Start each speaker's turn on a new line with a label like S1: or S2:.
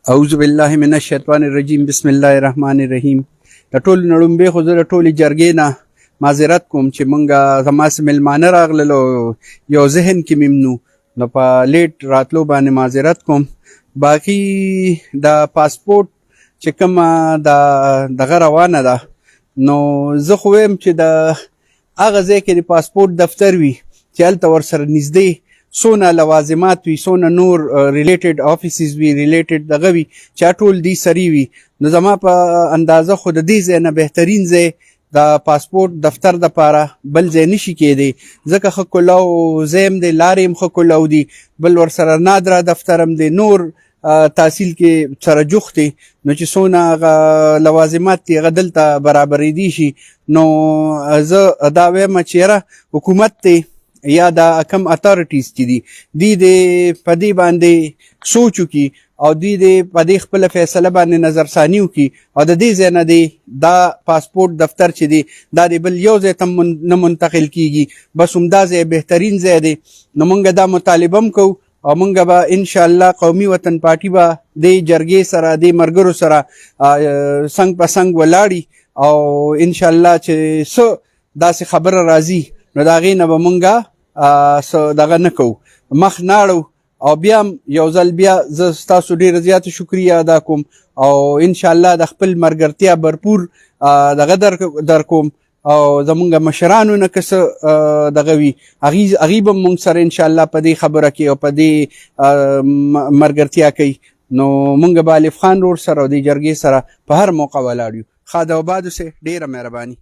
S1: اعوذ بالله من الشیطان الرجیم بسم الله الرحمن الرحیم. د ټول نړمبې خو زه د ټولې جرګې نه معذرت کوم چې مونږه زما سه میلمانه راغلل او یو ذهن کې مې نو په لیټ راتلو باندې معذرت کوم. باقي د پاسپورټ چې کومه دغه روانه ده نو زه خو وایم چې د هغه ځای کې د پاسپورټ دفتر وي چې هلته ورسره نږدې څونه لوازمات وي، څونه نور ریلیټډ آفیسز وي، ریلیټډ دغه وي چې ټول دی سري وي. نو زما په اندازه خو د دې ځای نه بهترین ځای د پاسپورټ دفتر دپاره بل ځای نشي کېدی، ځکه ښه کلاو ځای هم دی، لارې هم ښه کلاو دي، بل ورسره نادره دفتر هم دی، نور تحصیل کې سره جوخت دی. نو چې څونه هغه لوازمات دي هغه دلته برابرېدی شي. نو زه دا وایم چې یاره حکومت دی یا دا کم اتارټیز چې دي دوی دې په دې باندې سوچ وکړي او دوی دې په دې خپله فیصله باندې نظرثاني وکړي او د دې ځای نه دی دا پاسپورټ دفتر چې دی دا د بل یو ځای ته نه منتقل کیږي، بس همدا ځای بهترین ځای دی. نو موږ دا مطالبه هم کوو او موږ به انشاءالله قومي وطن پارټي به د جرګې سره د ملګرو سره څنګ په څنګ ولاړي او انشاءالله چې څه داسې خبره راځي نو د هغې نه به مونږ دغه نه کوو، مخ ناړو. او بیا هم یو ځل بیا زه ستاسو ډېره زیاته شکریه ادا کوم او انشاءالله د خپل ملګرتیا بھرپور دغه در کوم او زمونږ مشرانو نه که څه دغه وي هغوی به مونږ سره انشاءالله په دې خبره کې او په دې ملګرتیا کوي. نو مونږ به الف خان رور سره او د جرګې سره په هر موقع ولاړ یو. ښاد او باد اوسئ، ډېره مهرباني.